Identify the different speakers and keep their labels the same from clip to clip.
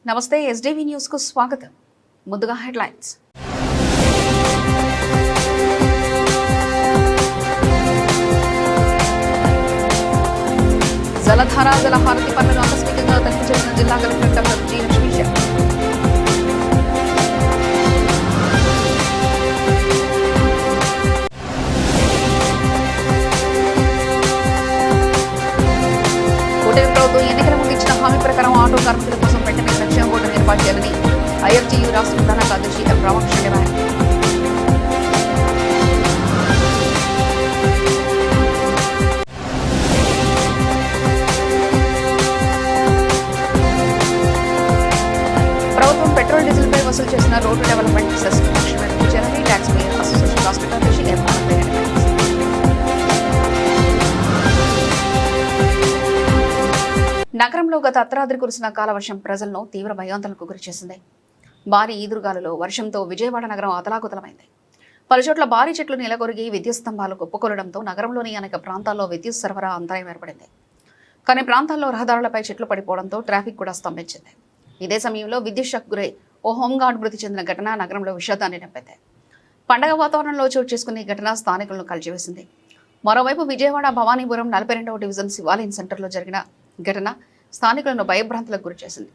Speaker 1: నమస్తే SDV news కు స్వాగతం. ముందుగా హెడ్లైన్స్. జలధార జలహారతి పనులను ఆకస్మికంగా తనిఖీ చేసిన జిల్లా కలెక్టర్ డాక్టర్ జి లక్ష్మీశ. కూటమి ప్రభుత్వం ఎన్నికల ముందు ఇచ్చిన హామీ ప్రకారం ఆటో కార్మికుల కోసం వెంటనే సంక్షేమ బోర్డును ఏర్పాటు చేయాలని ఐఎఫ్టీయూ రాష్ట్ర ప్రధాన కార్యదర్శి ఎం రామకృష్ణ డిమాండ్. ప్రభుత్వం పెట్రోల్ డీజిల్ పై వసూలు చేసిన రోడ్డు డెవలప్మెంట్ సెస్ తక్షణమే ట్యాక్స్ పేయర్ అసోసియేషన్ రాష్ట్ర కార్యదర్శి ఎం ఆనందయ్య డిమాండ్. నగరంలో గత అర్ధరాత్రి కురిసిన కాలవర్షం ప్రజలను తీవ్ర భయాందోళనకు గురిచేసింది. భారీ ఈదురుగాలులో వర్షంతో విజయవాడ నగరం అతలాకుతలమైంది. పలుచోట్ల భారీ చెట్లు నెలకొరిగి విద్యుత్ స్తంభాలు కుప్పకొలడంతో నగరంలోని అనేక ప్రాంతాల్లో విద్యుత్ సరఫరా అంతరాయం ఏర్పడింది. కొన్ని ప్రాంతాల్లో రహదారులపై చెట్లు పడిపోవడంతో ట్రాఫిక్ కూడా స్తంభించింది. ఇదే సమయంలో విద్యుత్ షాక్ గురై ఓ హోంగార్డ్ మృతి చెందిన ఘటన నగరంలో విషాదాన్ని నింపింది. పండగ వాతావరణంలో చోటు చేసుకునే ఘటన స్థానికులను కలిచివేసింది. మరోవైపు విజయవాడ భవానీపురం 42వ డివిజన్ శివాలయం సెంటర్లో జరిగిన ఘటన స్థానికులను భయభ్రాంతులకు గురిచేసింది.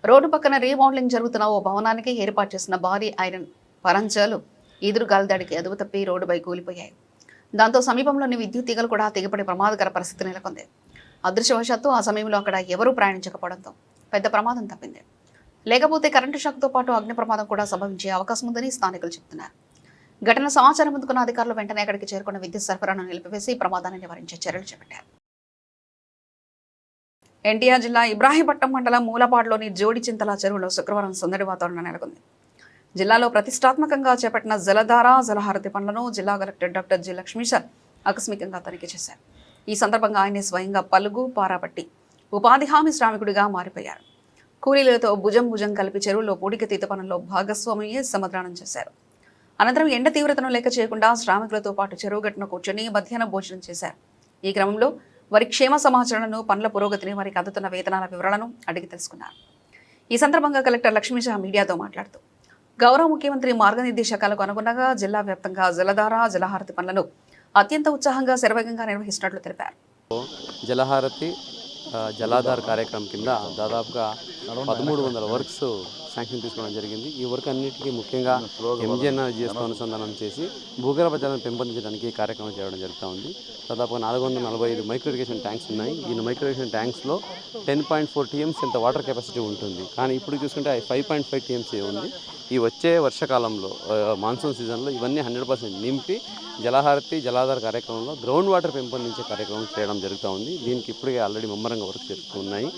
Speaker 1: రోడ్డు పక్కన రీమోడలింగ్ జరుగుతున్న ఓ భవనానికి ఏర్పాటు చేసిన భారీ ఐరన్ పరంజాలు ఈదురుగాలి దాడికి అదుపు తప్పి రోడ్డుపై కూలిపోయాయి. దాంతో సమీపంలోని విద్యుత్ తీగలు కూడా తెగిపడి ప్రమాదకర పరిస్థితి నెలకొంది. అదృష్టవశాత్తు ఆ సమయంలో అక్కడ ఎవరూ ప్రయాణించకపోవడంతో పెద్ద ప్రమాదం తప్పింది. లేకపోతే కరెంటు షాక్తో పాటు అగ్ని ప్రమాదం కూడా సంభవించే అవకాశం ఉందని స్థానికులు చెబుతున్నారు. ఘటన సమాచారం అందుకున్న అధికారులు వెంటనే అక్కడికి చేరుకున్న విద్యుత్ సరఫరాను నిలిపివేసి ప్రమాదాన్ని నివారించే చర్యలు చేపట్టారు. ఎన్టీఆర్ జిల్లా ఇబ్రాహీంపట్నం మండలం మూలపాడులోని జోడిచింతల చెరువులో శుక్రవారం సందడి వాతావరణం నెలకొంది. జిల్లాలో ప్రతిష్టాత్మకంగా చేపట్టిన జలధార జలహారతి పనులను జిల్లా కలెక్టర్ డాక్టర్ జి లక్ష్మీశ ఆకస్మికంగా తనిఖీ చేశారు. ఈ సందర్భంగా ఆయన స్వయంగా పలుగు పారాపట్టి ఉపాధి హామీ శ్రామికుడిగా మారిపోయారు. కూలీలతో భుజం కలిపి చెరువులో పూడికతీత పనుల్లో భాగస్వామ్యే సమాధానం చేశారు. అనంతరం ఎండ తీవ్రతను లెక్క చేయకుండా శ్రామికులతో పాటు చెరువు గట్టున కూర్చొని మధ్యాహ్న భోజనం చేశారు. ఈ క్రమంలో వారి క్షేమ సమాచారాలను, పనుల పురోగతిని, వారికి అందుతున్న వేతనాల వివరాలను అడిగి తెలుసుకున్నారు. ఈ సందర్భంగా కలెక్టర్ లక్ష్మీశ మీడియాతో మాట్లాడుతూ గౌరవ ముఖ్యమంత్రి మార్గనిర్దేశకాలకు అనుగుణంగా జిల్లా వ్యాప్తంగా జలధార జలహారతి పనులను అత్యంత ఉత్సాహంగా శరవేగంగా నిర్వహిస్తున్నట్లు తెలిపారు.
Speaker 2: జలహారతి జలాధార్ కార్యక్రమం కింద దాదాపుగా 1300 వర్క్స్ శాంక్షన్ తీసుకోవడం జరిగింది. ఈ వర్క్ అన్నింటికీ ముఖ్యంగా ఎంజీఎన్ఆర్జీఎస్తో అనుసంధానం చేసి భూగర్భ జలాన్ని పెంపొందించడానికి ఈ కార్యక్రమం చేయడం జరుగుతూ ఉంది. దాదాపుగా 445 మైక్రో ఇరిగేషన్ ట్యాంక్స్ ఉన్నాయి. ఈ మైక్రో ఇరిగేషన్ ట్యాంక్స్లో 10.4 టీఎంసీ ఇంత వాటర్ కెపాసిటీ ఉంటుంది. కానీ ఇప్పుడు చూసుకుంటే 5.5 టీఎంసీ ఉంది. ఈ వచ్చే వర్షాకాలంలో మాన్సూన్ సీజన్లో ఇవన్నీ 100% నింపి జలహారతి జలాధార కార్యక్రమంలో గ్రౌండ్ వాటర్ పెంపొందించే కార్యక్రమం చేయడం జరుగుతూ ఉంది. దీనికి ఇప్పటికే ఆల్రెడీ ముమ్మరంగా వర్క్ జరుగుతున్నాయి.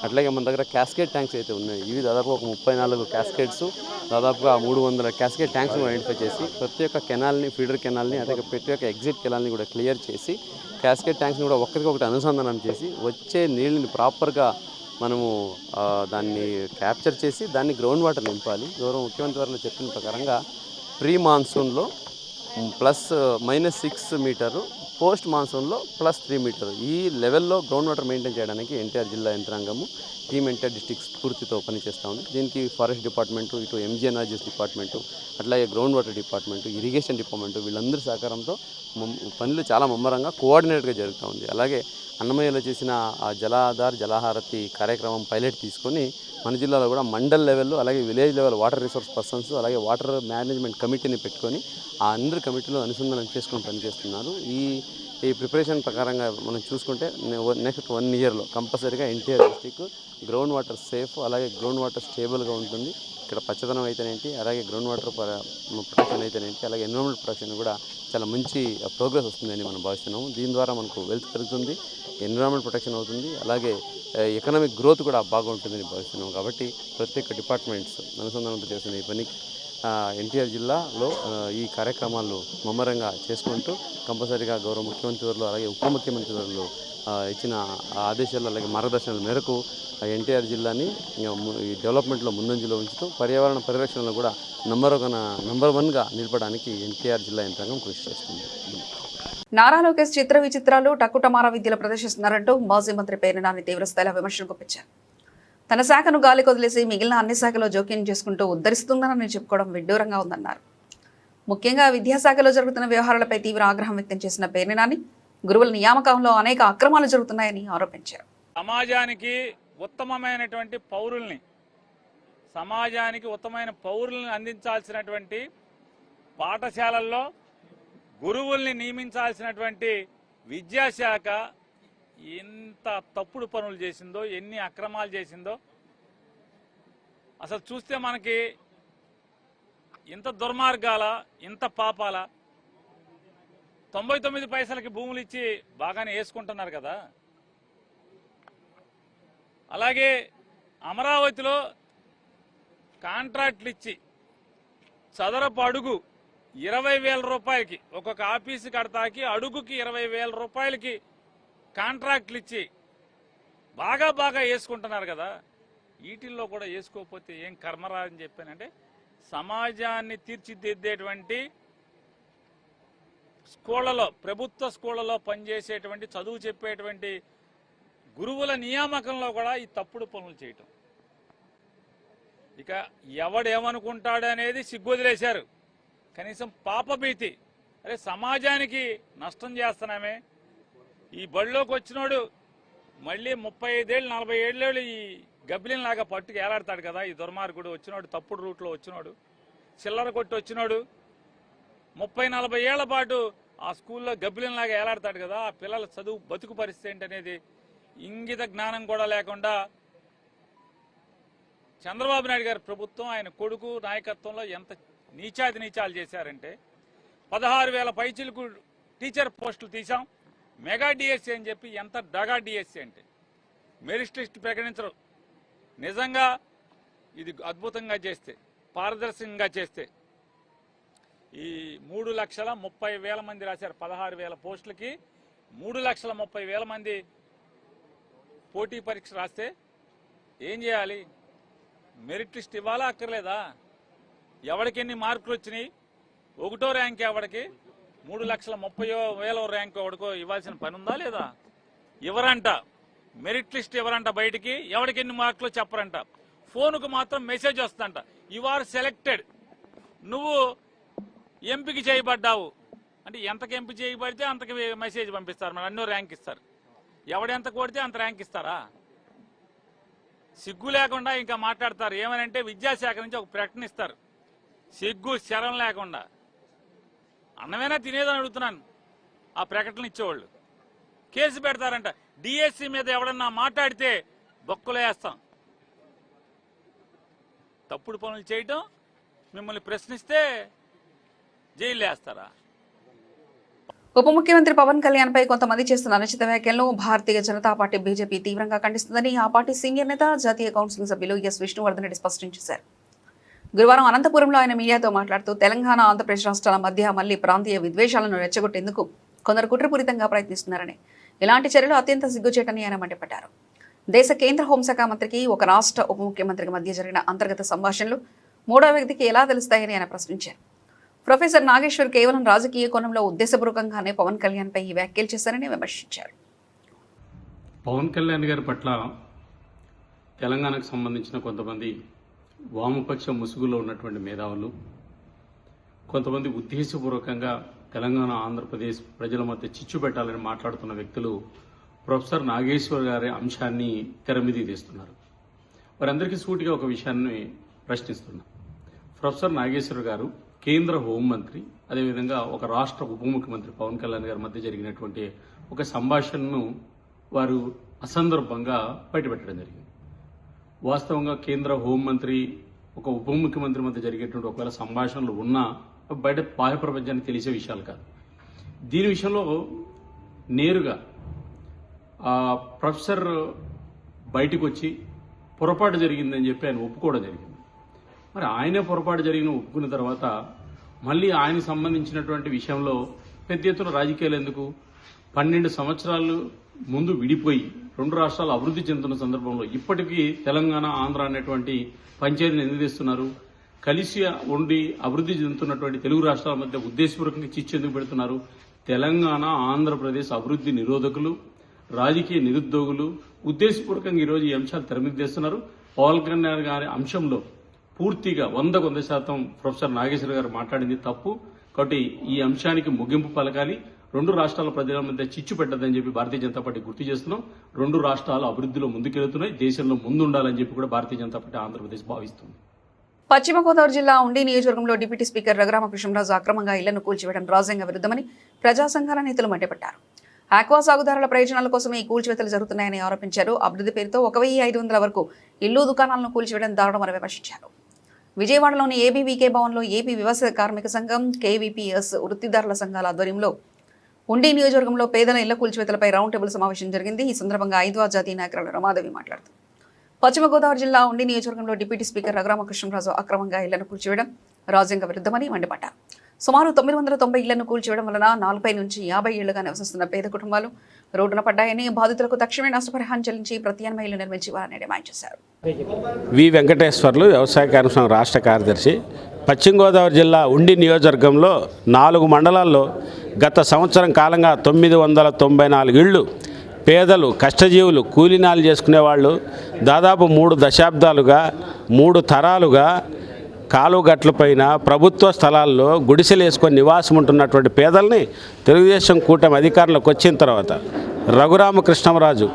Speaker 2: అట్లాగే మన దగ్గర క్యాస్కేడ్ ట్యాంక్స్ అయితే ఉన్నాయి. ఇవి దాదాపు ఒక 34 క్యాస్కేడ్స్, దాదాపుగా 300 క్యాస్కేడ్ ట్యాంక్స్ ఐడెంటిఫై చేసి ప్రతి ఒక్క కెనాల్ని, ఫీడర్ కెనాల్ని, అదే ప్రతి ఒక్క ఎగ్జిట్ కెనాల్ని కూడా క్లియర్ చేసి క్యాస్కేడ్ ట్యాంక్స్ని కూడా ఒకరికొకటి అనుసంధానం చేసి వచ్చే నీళ్ళని ప్రాపర్గా మనము దాన్ని క్యాప్చర్ చేసి దాన్ని గ్రౌండ్ వాటర్ నింపాలి. గౌరవ ముఖ్యమంత్రి వారు చెప్పిన ప్రకారంగా ప్రీ మాన్సూన్లో -6 మీటరు, పోస్ట్ మాన్సూన్లో +3 మీటరు ఈ లెవెల్లో గ్రౌండ్ వాటర్ మెయింటైన్ చేయడానికి ఎన్టీఆర్ జిల్లా యంత్రాంగము టీమ్ ఎన్టీఆర్ డిస్ట్రిక్ట్ స్ఫూర్తితో పనిచేస్తూ ఉంది. దీనికి ఫారెస్ట్ డిపార్ట్మెంటు, ఇటు ఎంజీఎన్ఆర్జీఎస్ డిపార్ట్మెంటు, అట్లాగే ground water department, irrigation department వీళ్ళందరి సహకారంతో పనులు చాలా ముమ్మరంగా కోఆర్డినేట్గా జరుగుతూ ఉంది. అలాగే అన్నమయ్యలో చేసిన ఆ జలాధార్ జలహారతి కార్యక్రమం పైలట్ తీసుకొని మన జిల్లాలో కూడా మండల్ లెవెల్లో, అలాగే village level water resource persons, అలాగే వాటర్ మేనేజ్మెంట్ కమిటీని పెట్టుకొని ఆ అందరి కమిటీలో అనుసంధానం చేసుకొని పనిచేస్తున్నారు. ఈ ప్రిపరేషన్ ప్రకారంగా మనం చూసుకుంటే నెక్స్ట్ 1 ఇయర్లో కంపల్సరీగా NTR district ground water safe, అలాగే గ్రౌండ్ వాటర్ స్టేబుల్గా ఉంటుంది. ఇక్కడ పచ్చదనం అయితేనేంటి, అలాగే గ్రౌండ్ వాటర్ ప్రొటెక్షన్ అయితేనేంటి, అలాగే ఎన్విరాన్మెంట్ ప్రొటెక్షన్ కూడా చాలా మంచి ప్రోగ్రెస్ వస్తుందని మనం భావిస్తున్నాము. దీని ద్వారా మనకు వెల్త్ పెరుగుతుంది, ఎన్విరాన్మెంట్ ప్రొటెక్షన్ అవుతుంది, అలాగే ఎకనామిక్ గ్రోత్ కూడా బాగుంటుందని భావిస్తున్నాం. కాబట్టి ప్రతి ఒక్క డిపార్ట్మెంట్స్ అనుసంధానంతో చేస్తున్న ఈ పనికి ఎన్టీఆర్ జిల్లాలో ఈ కార్యక్రమాలు ముమ్మరంగా చేసుకుంటూ కంపల్సరీగా గౌరవ ముఖ్యమంత్రి వర్యులు అలాగే ఉప ముఖ్యమంత్రి వర్యులు ఇచ్చిన ఆదేశాలు అలాగే మార్గదర్శనాల మేరకు ఎన్టీఆర్ జిల్లాని ఈ డెవలప్మెంట్లో ముందంజలో ఉంచుతూ పర్యావరణ పరిరక్షణలో కూడా నంబర్ వన్గా నిలపడానికి ఎన్టీఆర్ జిల్లా యంత్రాంగం కృషి చేస్తుంది.
Speaker 1: నారా లోకేష్ చిత్ర విచిత్రాలు టక్కుటమారా విద్యలు ప్రదర్శిస్తున్నారంటూ మాజీ మంత్రి పేర్ని నాని తీవ్రస్థాయిలో విమర్శలు గుప్పించారు. తన శాఖను గాలి కొదిలేసి మిగిలిన అన్ని శాఖలో జోక్యం చేసుకుంటూ ఉద్ధరిస్తుందని చెప్పుకోవడం విడ్డూరంగా ఉందన్నారు. ముఖ్యంగా విద్యాశాఖలో జరుగుతున్న వ్యవహారాలపై తీవ్ర ఆగ్రహం వ్యక్తం చేసిన పేర్ని నాని గురువుల నియామకంలో అనేక అక్రమాలు జరుగుతున్నాయని ఆరోపించారు.
Speaker 3: సమాజానికి ఉత్తమమైన పౌరుల్ని అందించాల్సినటువంటి పాఠశాలల్లో గురువుల్ని నియమించాల్సినటువంటి విద్యాశాఖ ఎంత తప్పుడు పనులు చేసిందో, ఎన్ని అక్రమాలు చేసిందో అసలు చూస్తే మనకి ఇంత దుర్మార్గాల, ఇంత పాపాల. 99 పైసలకి భూములు ఇచ్చి బాగానే వేసుకుంటున్నారు కదా. అలాగే అమరావతిలో కాంట్రాక్ట్లు ఇచ్చి చదరపు అడుగు 20,000 రూపాయలకి, ఒక్కొక్క ఆఫీసు కడతాకి అడుగుకి 20,000 రూపాయలకి కాంట్రాక్ట్లు ఇచ్చి బాగా వేసుకుంటున్నారు కదా. వీటిల్లో కూడా వేసుకోకపోతే ఏం కర్మరా అని చెప్పానంటే, సమాజాన్ని తీర్చిదిద్దేటువంటి స్కూళ్లలో, ప్రభుత్వ స్కూళ్లలో పనిచేసేటువంటి, చదువు చెప్పేటువంటి గురువుల నియామకంలో కూడా ఈ తప్పుడు పనులు చేయటం. ఇక ఎవడేమనుకుంటాడనేది సిగ్గొదిలేశారు. కనీసం పాపభీతి, అరే సమాజానికి నష్టం చేస్తున్నామే. ఈ బడిలోకి వచ్చినోడు మళ్ళీ 35 ఏళ్ళు 40 ఏళ్ళు ఈ గబ్బిలిలాగా పట్టుకు ఏలాడతాడు కదా. ఈ దుర్మార్గుడు వచ్చినోడు, తప్పుడు రూట్లో వచ్చినోడు, చిల్లర కొట్టి వచ్చినోడు 30-40 ఏళ్ల పాటు ఆ స్కూల్లో గబ్బిలిలాగా ఏలాడతాడు కదా. ఆ పిల్లల చదువు బతుకు పరిస్థితి ఏంటనేది ఇంగిత జ్ఞానం కూడా లేకుండా చంద్రబాబు నాయుడు గారి ప్రభుత్వం, ఆయన కొడుకు నాయకత్వంలో ఎంత నీచాలు చేశారంటే, 16,000 పైచిలకు టీచర్ పోస్టులు తీసాం. మెగా డిఎస్సీ అని చెప్పి ఎంత డగా డిఎస్సీ అంటే మెరిట్ లిస్ట్ ప్రకటించరు. నిజంగా ఇది అద్భుతంగా చేస్తే, పారదర్శకంగా చేస్తే ఈ 3,30,000 మంది రాశారు. 16,000 పోస్టులకి 3,30,000 మంది పోటీ పరీక్ష రాస్తే ఏం చేయాలి? మెరిట్ లిస్ట్ ఇవ్వాలా అక్కర్లేదా? ఎవరికి ఎన్ని మార్కులు వచ్చినాయి, 1వ ర్యాంక్ ఎవడికి, 3,30,000 ర్యాంక్ ఎవడికో ఇవ్వాల్సిన పని ఉందా లేదా? ఎవరంట మెరిట్ లిస్ట్ ఎవరంట బయటికి, ఎవరికి ఎన్ని మార్కులు చెప్పరంట. ఫోన్కు మాత్రం మెసేజ్ వస్తుందంట, యు ఆర్ సెలెక్టెడ్, నువ్వు ఎంపిక చేయబడ్డావు అంటే. ఎంతకు ఎంపిక చేయబడితే అంతకు మెసేజ్ పంపిస్తారు, మరి అన్నో ర్యాంక్ ఇస్తారు. ఎవడెంత కొడితే అంత ర్యాంక్ ఇస్తారా? సిగ్గు లేకుండా ఇంకా మాట్లాడతారు. ఏమనంటే విద్యాశాఖ నుంచి ఒక ప్రకటన ఇస్తారు, సిగ్గు శరం లేకుండా. అన్నమైనా తినేదని అడుగుతున్నాను. ఆ ప్రకటన ఇచ్చేవాళ్ళు కేసు పెడతారంట. డిఎస్సి మీద ఎవడన్నా మాట్లాడితే బొక్కలు వేస్తాం. తప్పుడు పనులు చేయటం, మిమ్మల్ని ప్రశ్నిస్తే జైలు వేస్తారా?
Speaker 1: ఉప ముఖ్యమంత్రి పవన్ కళ్యాణ్ పై కొంతమంది చేస్తున్న అనుచిత వ్యాఖ్యలను భారతీయ జనతా పార్టీ బీజేపీ తీవ్రంగా ఖండిస్తుందని ఆ పార్టీ సీనియర్ నేత, జాతీయ కౌన్సిల్ సభ్యులు ఎస్ విష్ణువర్ధన్ రెడ్డి స్పష్టం చేశారు. గురువారం అనంతపురంలో ఆయన మీడియాతో మాట్లాడుతూ, తెలంగాణ, ఆంధ్రప్రదేశ్ రాష్ట్రాల మధ్య మళ్లీ ప్రాంతీయ విద్వేషాలను రెచ్చగొట్టేందుకు కొందరు కుట్రపూరితంగా ప్రయత్నిస్తున్నారని, ఇలాంటి చర్యలు అత్యంత సిగ్గుచేటని ఆయన మండిపడ్డారు. దేశ కేంద్ర హోంశాఖ మంత్రికి ఒక రాష్ట్ర ఉప ముఖ్యమంత్రికి మధ్య జరిగిన అంతర్గత సంభాషణలు మూడో వ్యక్తికి ఎలా తెలుస్తాయని ఆయన ప్రశ్నించారు. ప్రొఫెసర్ నాగేశ్వర్ కేవలం రాజకీయ కోణంలో ఉద్దేశపూర్వకంగానే పవన్ కళ్యాణ్ పై ఈ వ్యాఖ్యలు చేశారని విమర్శించారు.
Speaker 4: పవన్ కళ్యాణ్ గారి పట్ల తెలంగాణకు సంబంధించిన కొంతమంది వామపక్ష ముసుగులో ఉన్నటువంటి మేధావులు, కొంతమంది ఉద్దేశపూర్వకంగా తెలంగాణ, ఆంధ్రప్రదేశ్ ప్రజల మధ్య చిచ్చు పెట్టాలని మాట్లాడుతున్న వ్యక్తులు ప్రొఫెసర్ నాగేశ్వర్ గారి అంశాన్ని తెర మీదకి తీస్తున్నారు. వారందరికీ సూటిగా ఒక విషయాన్ని ప్రశ్నిస్తున్నారు. ప్రొఫెసర్ నాగేశ్వర్ గారు కేంద్ర హోంమంత్రి, అదేవిధంగా ఒక రాష్ట్ర ఉప ముఖ్యమంత్రి పవన్ కళ్యాణ్ గారి మధ్య జరిగినటువంటి ఒక సంభాషణను వారు అసందర్భంగా బయటపెట్టడం జరిగింది. వాస్తవంగా కేంద్ర హోంమంత్రి, ఒక ఉప ముఖ్యమంత్రి మధ్య జరిగేటువంటి ఒకవేళ సంభాషణలు ఉన్నా బయట బాహ్య ప్రపంచానికి తెలిసే విషయాలు కాదు. దీని విషయంలో నేరుగా ప్రొఫెసర్ బయటకు వచ్చి పొరపాటు జరిగిందని చెప్పి ఆయన ఒప్పుకోవడం జరిగింది. మరి ఆయనే పొరపాటు జరిగిన ఒప్పుకున్న తర్వాత మళ్ళీ ఆయనకు సంబంధించినటువంటి విషయంలో పెద్ద ఎత్తున రాజకీయాలు ఎందుకు? 12 సంవత్సరాలు ముందు విడిపోయి 2 రాష్ట్రాలు అభివృద్ధి చెందుతున్న సందర్భంలో ఇప్పటికీ తెలంగాణ, ఆంధ్ర అనేటువంటి పంచాయతీని ఎందుకు తెస్తున్నారు? కలిసి ఉండి అభివృద్ధి చెందుతున్నటువంటి తెలుగు రాష్ట్రాల మధ్య ఉద్దేశపూర్వకంగా చిచ్చు ఎందుకు పెడుతున్నారు? తెలంగాణ, ఆంధ్రప్రదేశ్ అభివృద్ధి నిరోధకులు, రాజకీయ నిరుద్యోగులు ఉద్దేశపూర్వకంగా ఈరోజు ఈ అంశాలు తెరమిద్దేస్తున్నారు. పవన్ కళ్యాణ్ గారి అంశంలో పూర్తిగా 100% ప్రొఫెసర్ నాగేశ్వర గారు మాట్లాడింది తప్పు. కాబట్టి ఈ అంశానికి ముగింపు పలకాలి. 2 రాష్ట్రాల ప్రజల మధ్య చిచ్చు పెట్టదని చెప్పి భారతీయ జనతా పార్టీ గుర్తు చేస్తున్నాం. 2 రాష్ట్రాలు అభివృద్ధిలో ముందుకెళ్తున్నాయి, దేశంలో ముందుండాలని చెప్పి కూడా భారతీయ జనతా పార్టీ ఆంధ్రప్రదేశ్ భావిస్తుంది.
Speaker 1: పశ్చిమ గోదావరి జిల్లా ఉండి నియోజకవర్గంలో డిప్యూటీ స్పీకర్ రఘురామకృష్ణరాజు అక్రమంగా ఇళ్లను కూల్చివేయడం రాజ్యాంగ విరుద్ధమని ప్రజా సంఘాల నేతలు మండిపడ్డారు. ఆక్వా సాగుదారుల ప్రయోజనాల కోసమే ఈ కూల్చివేతలు జరుగుతున్నాయని ఆరోపించారు. అభివృద్ధి పేరుతో 1500 వరకు ఇల్లు, దుకాణాలను కూల్చివేయడం దారుణమని విమర్శించారు. విజయవాడలోని ఏబీవీకే భవన్లో ఏపీ వ్యవసాయ కార్మిక సంఘం, కేవీపీఎస్ వృత్తిదారుల సంఘాల ఆధ్వర్యంలో ఉండి నియోజకవర్గంలో పేదల ఇళ్ల కూల్చివేతలపై రౌండ్ టేబుల్ సమావేశం జరిగింది. ఈ సందర్భంగా 5వ జాతీయ నాయకురాలు రమాదేవి మాట్లాడుతూ పశ్చిమ గోదావరి జిల్లా ఉండి నియోజకవర్గంలో డిప్యూటీ స్పీకర్ రఘురామకృష్ణరాజు అక్రమంగా ఇళ్లను కూల్చివేయడం రాజ్యాంగ విరుద్ధమని మండిపడ్డారు. సుమారు 990 ఇళ్లను కూల్చివేయడం వలన 40 నుంచి 50 ఏళ్లుగా నివసిస్తున్న పేద కుటుంబాలు రోడ్డున పడ్డాయని, బాధితులకు తక్షణమే నష్టపరిహారం చెల్లించి ప్రత్యామ్నాయ ఇళ్లు నిర్మించి ఇవ్వాలని డిమాండ్ చేశారు.
Speaker 5: వి వెంకటేశ్వర్లు, వ్యవసాయ కార్మిక సంఘం రాష్ట్ర కార్యదర్శి. పశ్చిమ గోదావరి జిల్లా ఉండి నియోజకవర్గంలో 4 మండలాల్లో గత సంవత్సరం కాలంగా 994 ఇళ్ళు పేదలు, కష్టజీవులు, కూలీనాలు చేసుకునేవాళ్ళు దాదాపు 3 దశాబ్దాలుగా 3 తరాలుగా కాలువగట్లపైన ప్రభుత్వ స్థలాల్లో గుడిసెలు వేసుకొని నివాసం ఉంటున్నటువంటి పేదల్ని తెలుగుదేశం కూటమి అధికారంలోకి వచ్చిన తర్వాత రఘురామకృష్ణరాజు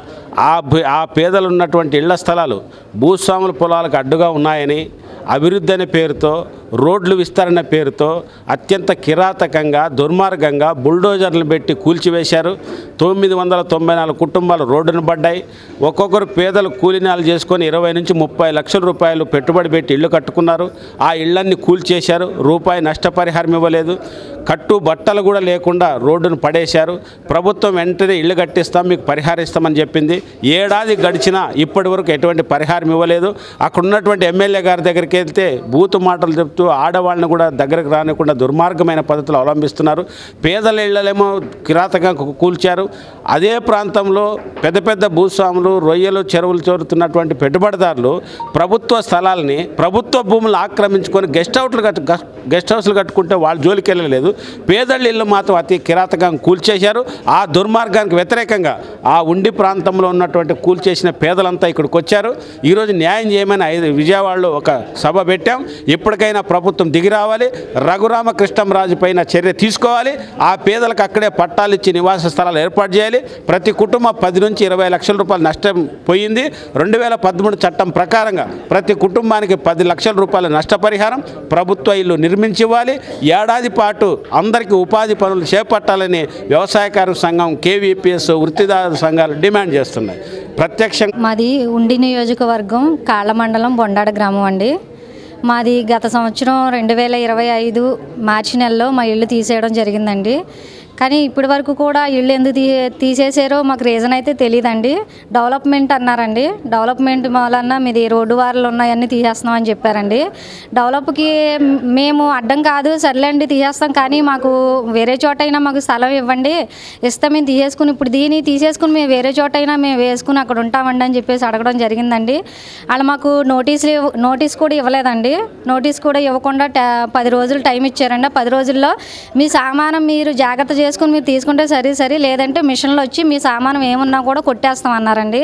Speaker 5: ఆ పేదలు ఉన్నటువంటి ఇళ్ల స్థలాలు భూస్వాముల పొలాలకు అడ్డుగా ఉన్నాయని, అభివృద్ధి అనే పేరుతో, రోడ్లు విస్తరణ పేరుతో అత్యంత కిరాతకంగా, దుర్మార్గంగా బుల్డోజర్లు పెట్టి కూల్చివేశారు. 994 కుటుంబాలు రోడ్డున పడ్డాయి. ఒక్కొక్కరు పేదలు కూలీనాలు చేసుకొని 20 నుంచి 30 లక్షల రూపాయలు పెట్టుబడి పెట్టి ఇళ్ళు కట్టుకున్నారు. ఆ ఇళ్లన్నీ కూల్చేశారు. రూపాయి నష్టపరిహారం ఇవ్వలేదు. కట్టు బట్టలు కూడా లేకుండా రోడ్డును పడేశారు. ప్రభుత్వం వెంటనే ఇళ్ళు కట్టిస్తాం, మీకు పరిహారం ఇస్తామని చెప్పింది. ఏడాది గడిచినా ఇప్పటి వరకు ఎటువంటి పరిహారం ఇవ్వలేదు. అక్కడ ఉన్నటువంటి ఎమ్మెల్యే గారి దగ్గరికి వెళ్తే బూతు మాటలు చెప్తూ ఆడవాళ్ళని కూడా దగ్గరకు రానికుండా దుర్మార్గమైన పద్ధతులు అవలంబిస్తున్నారు. పేదల ఇళ్లలేమో కిరాతకంగా కూల్చారు. అదే ప్రాంతంలో పెద్ద పెద్ద భూస్వాములు, రొయ్యలు, చెరువులు చోరుతున్నటువంటి పెట్టుబడిదారులు ప్రభుత్వ స్థలాలని, ప్రభుత్వ భూములు ఆక్రమించుకొని గెస్ట్ హౌస్లు కట్టుకుంటే వాళ్ళు జోలికి వెళ్ళలేదు. పేదల ఇళ్ళు మాత్రం అతి కిరాతకంగా కూల్చేశారు. ఆ దుర్మార్గానికి వ్యతిరేకంగా ఆ ఉండి ప్రాంతంలో ఉన్నటువంటి కూల్చేసిన పేదలంతా ఇక్కడికి వచ్చారు. ఈరోజు న్యాయం చేయమని విజయవాడలో ఒక సభ పెట్టాం. ఇప్పటికైనా ప్రభుత్వం దిగి రావాలి, రఘురామకృష్ణరాజు పైన చర్య తీసుకోవాలి. ఆ పేదలకు అక్కడే పట్టాలు ఇచ్చి నివాస స్థలాలు ఏర్పాటు చేయాలి. ప్రతి కుటుంబం 10 నుంచి 20 లక్షల రూపాయలు నష్టం పోయింది. 2013 చట్టం ప్రకారంగా ప్రతి కుటుంబానికి 10 లక్షల రూపాయల నష్టపరిహారం ప్రభుత్వ ఇల్లు నిర్మించి ఇవ్వాలి. ఏడాది పాటు అందరికీ ఉపాధి పనులు చేపట్టాలని వ్యవసాయ కార్మిక సంఘం, కేవీపీఎస్ వృత్తిదారుల సంఘాలు డిమాండ్ చేస్తున్నాయి. ప్రత్యక్షంగా
Speaker 6: మాది ఉండి నియోజకవర్గం కాళ్ళ మండలం బొండాడ గ్రామం అండి. మాది గత సంవత్సరం 2025 మార్చి నెలలో మా ఇల్లు తీసేయడం జరిగిందండి. కానీ ఇప్పటి వరకు కూడా ఇళ్ళు ఎందుకు తీసేసారో మాకు రీజన్ అయితే తెలియదండి. డెవలప్మెంట్ అన్నారండి. డెవలప్మెంట్ వలన మీది రోడ్డు వారలు ఉన్నాయన్నీ తీసేస్తున్నామని చెప్పారండి. డెవలప్కి మేము అడ్డం కాదు, సర్లేండి తీసేస్తాం, కానీ మాకు వేరే చోటైనా మాకు స్థలం ఇవ్వండి, ఇస్తాం, మేము తీసేసుకుని ఇప్పుడు దీన్ని తీసేసుకుని మేము వేరే చోటైనా మేము వేసుకుని అక్కడ ఉంటామండి అని చెప్పేసి అడగడం జరిగిందండి. వాళ్ళు మాకు నోటీస్ కూడా ఇవ్వలేదండి. నోటీస్ కూడా ఇవ్వకుండా 10 రోజులు టైం ఇచ్చారండి. 10 రోజుల్లో మీ సామానం మీరు జాగ్రత్త చేసుకుని మీరు తీసుకుంటే సరే, లేదంటే మిషన్లో వచ్చి మీ సామానం ఏమున్నా కూడా కొట్టేస్తాం అన్నారండి.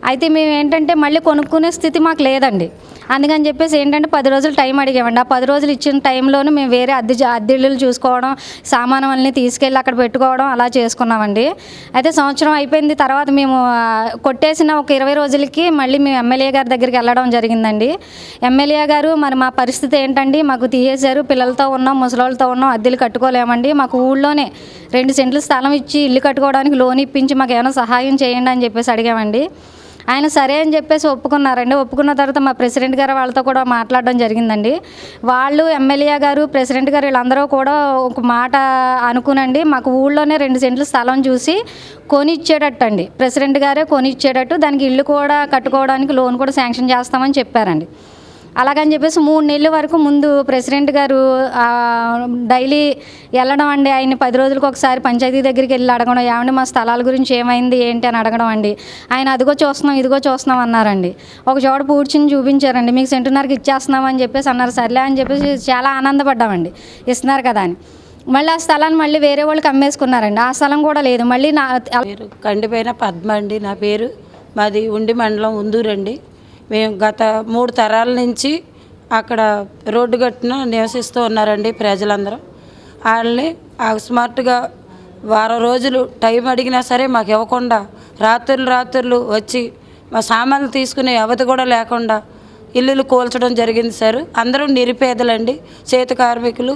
Speaker 6: అయితే మేము ఏంటంటే మళ్ళీ కొనుక్కునే స్థితి మాకు లేదండి. అందుకని చెప్పేసి ఏంటంటే 10 రోజులు టైం అడిగామండి. ఆ 10 రోజులు ఇచ్చిన టైంలోనే మేము వేరే అద్దెళ్ళు చూసుకోవడం, సామానం అన్నీ తీసుకెళ్ళి అక్కడ పెట్టుకోవడం అలా చేసుకున్నామండి. అయితే సంవత్సరం అయిపోయింది. తర్వాత మేము కొట్టేసిన ఒక 20 రోజులకి మళ్ళీ మేము ఎమ్మెల్యే గారి దగ్గరికి వెళ్ళడం జరిగిందండి. ఎమ్మెల్యే గారు మరి మా పరిస్థితి ఏంటండి, మాకు తీసేశారు, పిల్లలతో ఉన్నాం, ముసలోళ్ళతో ఉన్నాం, అద్దెలు కట్టుకోలేమండి, మాకు ఊళ్ళోనే 2 సెంట్లు స్థలం ఇచ్చి ఇల్లు కట్టుకోవడానికి లోన్ ఇప్పించి మాకు ఏమైనా సహాయం చేయండి అని చెప్పేసి అడిగామండి. ఆయన సరే అని చెప్పేసి ఒప్పుకున్నారండి. ఒప్పుకున్న తర్వాత మా ప్రెసిడెంట్ గారు వాళ్ళతో కూడా మాట్లాడడం జరిగిందండి. వాళ్ళు, ఎమ్మెల్యే గారు, ప్రెసిడెంట్ గారు వీళ్ళందరూ కూడా ఒక మాట అనుకునండి మాకు ఊళ్ళోనే 2 సెంట్లు స్థలం చూసి కొనిచ్చేటట్టు అండి, ప్రెసిడెంట్ గారే కొనిచ్చేటట్టు, దానికి ఇల్లు కూడా కట్టుకోవడానికి లోన్ కూడా శాంక్షన్ చేస్తామని చెప్పారండి. అలాగని చెప్పేసి 3 నెలల వరకు ముందు ప్రెసిడెంట్ గారు డైలీ వెళ్ళడం అండి. ఆయన 10 రోజులకు ఒకసారి పంచాయతీ దగ్గరికి వెళ్ళి అడగడం, ఏమండి మా స్థలాల గురించి ఏమైంది ఏంటి అని అడగడం అండి. ఆయన అదిగో చూస్తున్నాం ఇదిగో చూస్తున్నాం అన్నారండి. ఒక చోట పూడ్చిని చూపించారండి, మీకు సెంటున్నరకి ఇచ్చేస్తున్నాం అని చెప్పేసి అన్నారు. సర్లే అని చెప్పేసి చాలా ఆనందపడ్డామండి, ఇస్తున్నారు కదా అని. మళ్ళీ ఆ స్థలాన్ని మళ్ళీ వేరే వాళ్ళకి అమ్మేసుకున్నారండి. ఆ స్థలం కూడా లేదు. మళ్ళీ
Speaker 7: పేరు కండిపోయిన పద్మ అండి నా పేరు. మాది ఉండి మండలం ఉందూరండి. మేము గత 3 తరాల నుంచి అక్కడ రోడ్డు గట్టున నివసిస్తూ ఉన్నారండి ప్రజలందరూ. వాళ్ళని స్మార్ట్గా వారం రోజులు టైం అడిగినా సరే మాకు ఇవ్వకుండా రాత్రులు వచ్చి మా సామాన్లు తీసుకునే అవధి కూడా లేకుండా ఇల్లులు కూల్చడం జరిగింది సార్. అందరూ నిరుపేదలండి, చేతి కార్మికులు,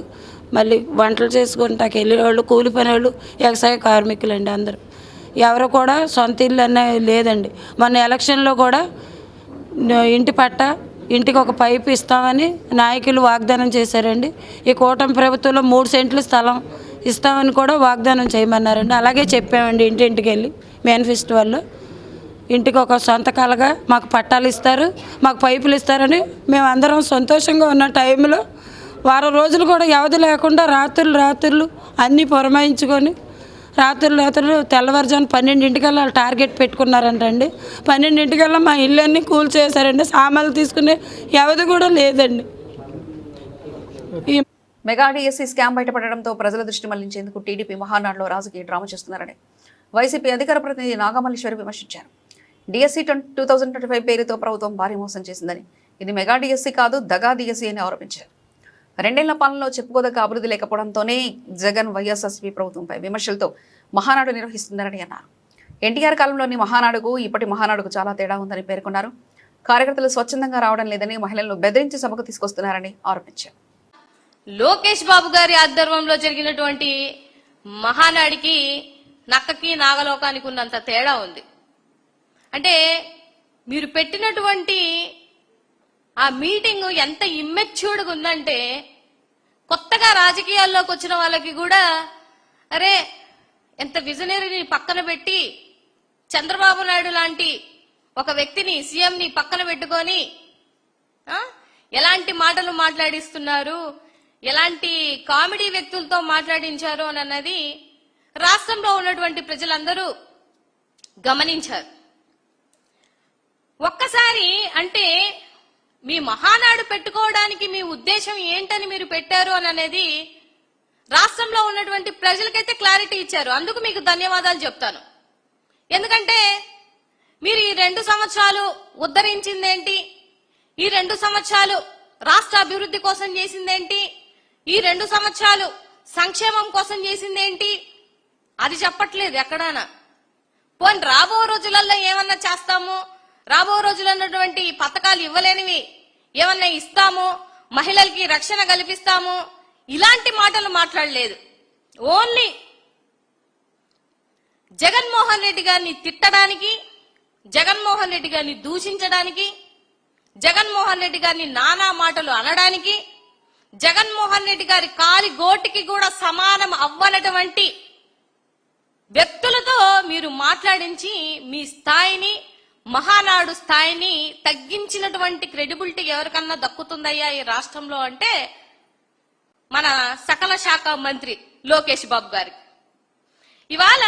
Speaker 7: మళ్ళీ వంటలు చేసుకుంటాకి వెళ్ళేవాళ్ళు, కూలి పనేవాళ్ళు, వ్యవసాయ కార్మికులు అండి. అందరూ ఎవరు కూడా సొంత ఇల్లు అనే లేదండి. మొన్న ఎలక్షన్లో కూడా ఇంటి పట్ట, ఇంటికి ఒక పైపు ఇస్తామని నాయకులు వాగ్దానం చేశారండి. ఈ కూటమి ప్రభుత్వంలో 3 సెంట్లు స్థలం ఇస్తామని కూడా వాగ్దానం చేయమన్నారండి. అలాగే చెప్పామండి ఇంటింటికి వెళ్ళి మేనిఫెస్టో వాళ్ళు. ఇంటికి ఒక సొంత కలగా మాకు పట్టాలు ఇస్తారు, మాకు పైపులు ఇస్తారని మేము అందరం సంతోషంగా ఉన్న టైంలో వారం రోజులు కూడా వ్యవధి లేకుండా రాత్రులు అన్నీ పురమాయించుకొని రాత్రులు తెల్లవారుజాము 12ంటికల్లా టార్గెట్ పెట్టుకున్నారంటండి. 12ంటికల్లా మా ఇల్లు అన్నీ కూల్చేశారండి. సామాన్లు తీసుకునే వ్యవధి కూడా లేదండి.
Speaker 1: మెగా డిఎస్సీ స్కామ్ బయటపడడంతో ప్రజల దృష్టి మళ్లించేందుకు టీడీపీ మహానాడులో రాజకీయ డ్రామా చేస్తున్నారని వైసీపీ అధికార ప్రతినిధి నాగమల్లేశ్వరి విమర్శించారు. డిఎస్సీ 2025 పేరుతో ప్రభుత్వం భారీ మోసం చేసిందని, ఇది మెగా డిఎస్సీ కాదు దగా డిఎస్సీ అని ఆరోపించారు. 2 ఏళ్ల పాలనలో చెప్పుకోదగ్గ అభివృద్ధి లేకపోవడంతోనే జగన్ వైఎస్ఆర్సీపీ ప్రభుత్వంపై విమర్శలతో మహానాడు నిర్వహిస్తుందని అన్నారు. ఎన్టీఆర్ కాలంలోని మహానాడుకు ఇప్పటి మహానాడుకు చాలా తేడా ఉందని పేర్కొన్నారు. కార్యకర్తలు స్వచ్ఛందంగా రావడం లేదని, మహిళలను బెదిరించి సభకు తీసుకొస్తున్నారని ఆరోపించారు.
Speaker 8: లోకేష్ బాబు గారి ఆధ్వర్యంలో జరిగినటువంటి మహానాడికి నక్కకి నాగలోకానికి ఉన్నంత తేడా ఉంది. అంటే మీరు పెట్టినటువంటి ఆ మీటింగ్ ఎంత ఇమ్మెచ్యూర్డ్గా ఉందంటే, కొత్తగా రాజకీయాల్లోకి వచ్చిన వాళ్ళకి కూడా అరే ఎంత విజనరీని పక్కన పెట్టి చంద్రబాబు నాయుడు లాంటి ఒక వ్యక్తిని, సీఎంని పక్కన పెట్టుకొని ఎలాంటి మాటలు మాట్లాడిస్తున్నారు, ఎలాంటి కామెడీ వ్యక్తులతో మాట్లాడించారు అని అన్నది రాష్ట్రంలో ఉన్నటువంటి ప్రజలందరూ గమనించారు. ఒక్కసారి అంటే మీ మహానాడు పెట్టుకోవడానికి మీ ఉద్దేశం ఏంటని మీరు పెట్టారు అని అనేది రాష్ట్రంలో ఉన్నటువంటి ప్రజలకైతే క్లారిటీ ఇచ్చారు. అందుకు మీకు ధన్యవాదాలు చెప్తాను. ఎందుకంటే మీరు ఈ 2 సంవత్సరాలు ఉద్ధరించిందేంటి, ఈ 2 సంవత్సరాలు రాష్ట్ర అభివృద్ధి కోసం చేసిందేంటి, ఈ 2 సంవత్సరాలు సంక్షేమం కోసం చేసిందేంటి, అది చెప్పట్లేదు ఎక్కడానా. పోనీ రాబో రోజులలో ఏమన్నా చేస్తాము, రాబో రోజుల్లో ఉన్నటువంటి పథకాలు ఇవ్వలేనివి ఏమన్నా ఇస్తాము, మహిళలకి రక్షణ కల్పిస్తాము, ఇలాంటి మాటలు మాట్లాడలేదు. ఓన్లీ జగన్మోహన్ రెడ్డి గారిని తిట్టడానికి, జగన్మోహన్ రెడ్డి గారిని దూషించడానికి, జగన్మోహన్ రెడ్డి గారిని నానా మాటలు అనడానికి, జగన్మోహన్ రెడ్డి గారి కాలి గోటికి కూడా సమానం అవ్వనటువంటి వ్యక్తులతో మీరు మాట్లాడించి మీ స్థాయిని, మహానాడు స్థాయిని తగ్గించినటువంటి క్రెడిబిలిటీ ఎవరికన్నా దక్కుతుందయ్యా ఈ రాష్ట్రంలో అంటే మన సకల శాఖ మంత్రి లోకేష్ బాబు గారికి. ఇవాళ